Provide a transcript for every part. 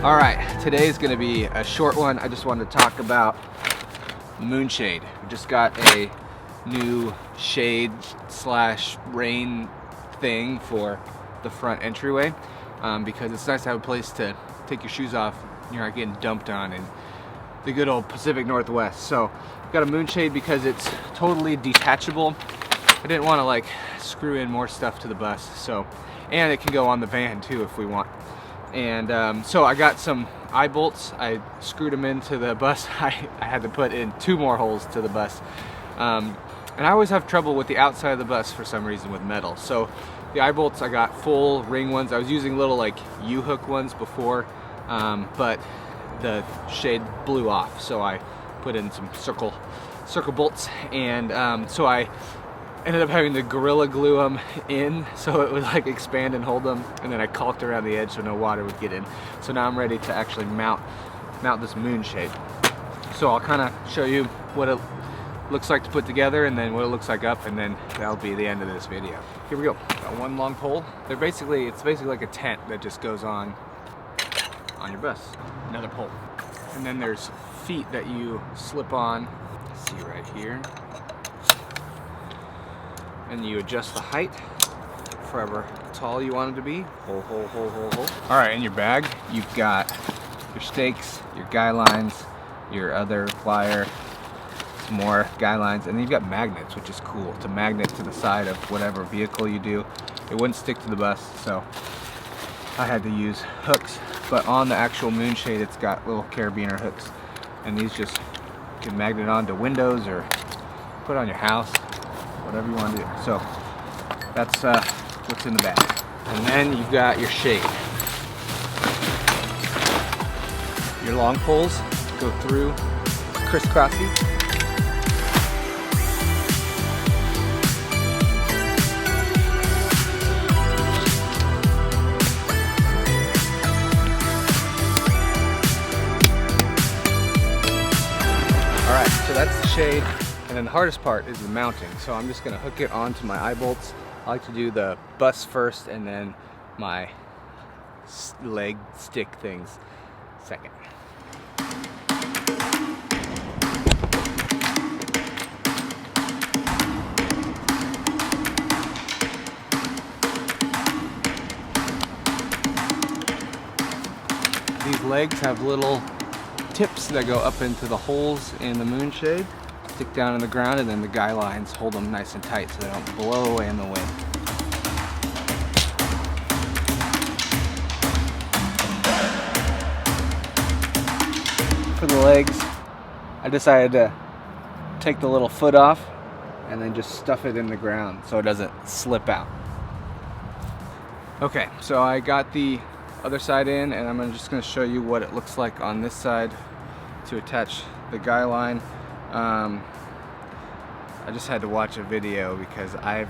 All right, today is gonna be a short one. I just wanted to talk about MoonShade. We just got a new shade slash rain thing for the front entryway because it's nice to have a place to take your shoes off. You're not getting dumped on in the good old Pacific Northwest. So I've got a MoonShade because it's totally detachable. I didn't want to like screw in more stuff to the bus, so, and it can go on the van too if we want. And so I got some eye bolts. I screwed them into the bus. I had to put in 2 more holes to the bus. And I always have trouble with the outside of the bus for some reason with metal. So the eye bolts, I got full ring ones. I was using little like U-hook ones before, but the shade blew off. So I put in some circle bolts, and so I ended up having to Gorilla Glue them in so it would like expand and hold them, and then I caulked around the edge so no water would get in. So now I'm ready to actually mount this MoonShade. So I'll kind of show you what it looks like to put together, and then what it looks like up, and then that'll be the end of this video. Here we go. Got one long pole. It's basically like a tent that just goes on your bus. Another pole. And then there's feet that you slip on. See right here. And you adjust the height for however tall you want it to be. Hole, hole, hole, hole, hole. All right, in your bag, you've got your stakes, your guy lines, your other plier, some more guy lines, and then you've got magnets, which is cool. It's a magnet to the side of whatever vehicle you do. It wouldn't stick to the bus, so I had to use hooks. But on the actual MoonShade, it's got little carabiner hooks, and these just can magnet onto windows or put on your house, whatever you want to do. So that's what's in the bag. And then you've got your shade. Your long poles go through crisscrossy. Alright, so that's the shade. And then the hardest part is the mounting. So I'm just gonna hook it onto my eye bolts. I like to do the bus first and then my leg stick things second. These legs have little tips that go up into the holes in the MoonShade. Stick down in the ground, and then the guy lines hold them nice and tight so they don't blow away in the wind. For the legs, I decided to take the little foot off and then just stuff it in the ground so it doesn't slip out. Okay, so I got the other side in, and I'm just going to show you what it looks like on this side to attach the guy line. I just had to watch a video because I'm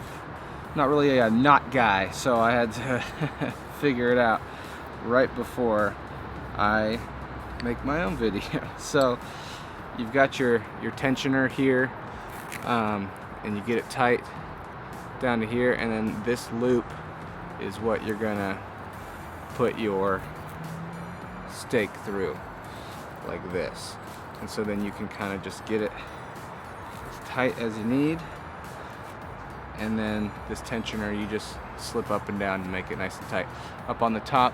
not really a knot guy, so I had to figure it out right before I make my own video. So you've got your tensioner here, and you get it tight down to here, and then this loop is what you're gonna put your stake through, like this. And so then you can kind of just get it as tight as you need, and then this tensioner you just slip up and down to make it nice and tight. Up on the top,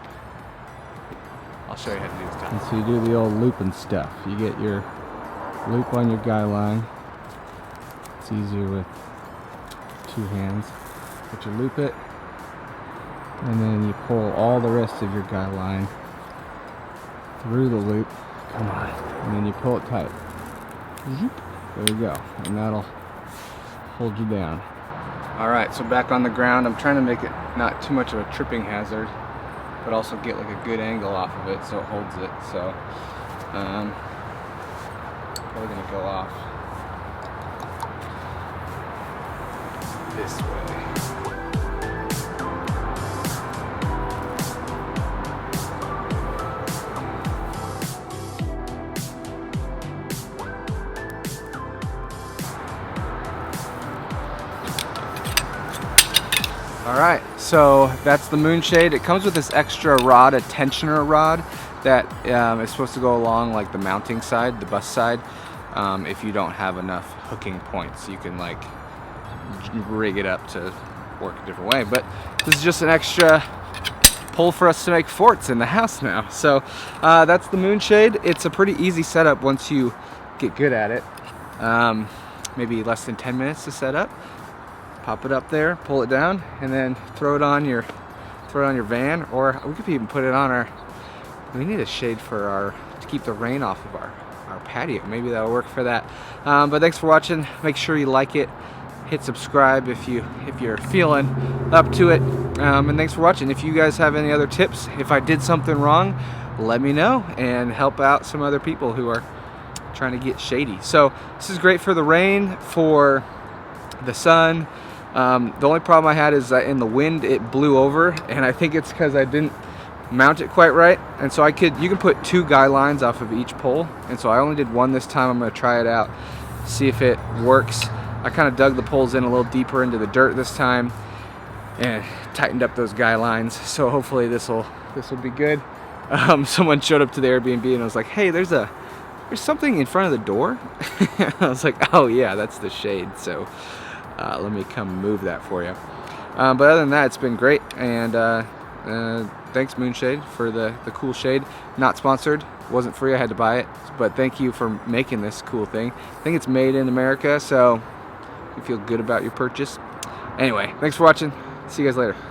I'll show you how to do this top. And so you do the old looping stuff. You get your loop on your guy line. It's easier with 2 hands. But you loop it, and then you pull all the rest of your guy line through the loop. Come on. And then you pull it tight. There you go. And that'll hold you down. Alright, so back on the ground. I'm trying to make it not too much of a tripping hazard, but also get like a good angle off of it so it holds it. So probably gonna go off this way. Alright, so that's the MoonShade. It comes with this extra rod, a tensioner rod, that is supposed to go along like the mounting side, the bus side. If you don't have enough hooking points, you can like rig it up to work a different way. But this is just an extra pole for us to make forts in the house now. So that's the MoonShade. It's a pretty easy setup once you get good at it. Maybe less than 10 minutes to set up. Pop it up there, pull it down, and then throw it on your van, or we could even put it on our. We need a shade for to keep the rain off of our patio. Maybe that'll work for that. But thanks for watching. Make sure you like it. Hit subscribe if you're feeling up to it. And thanks for watching. If you guys have any other tips, if I did something wrong, let me know and help out some other people who are trying to get shady. So this is great for the rain, for the sun. The only problem I had is that in the wind it blew over, and I think it's because I didn't mount it quite right. And so you can put 2 guy lines off of each pole, and so I only did 1 this time. I'm going to try it out, see if it works. I kind of dug the poles in a little deeper into the dirt this time and tightened up those guy lines, so hopefully this will be good. Someone showed up to the Airbnb and I was like, hey, there's something in front of the door. I was like, oh yeah, that's the shade, so let me come move that for you. But other than that, it's been great, and thanks MoonShade for the cool shade. Not sponsored, wasn't free, I had to buy it, but thank you for making this cool thing. I think it's made in America, so you feel good about your purchase. Anyway, thanks for watching. See you guys later.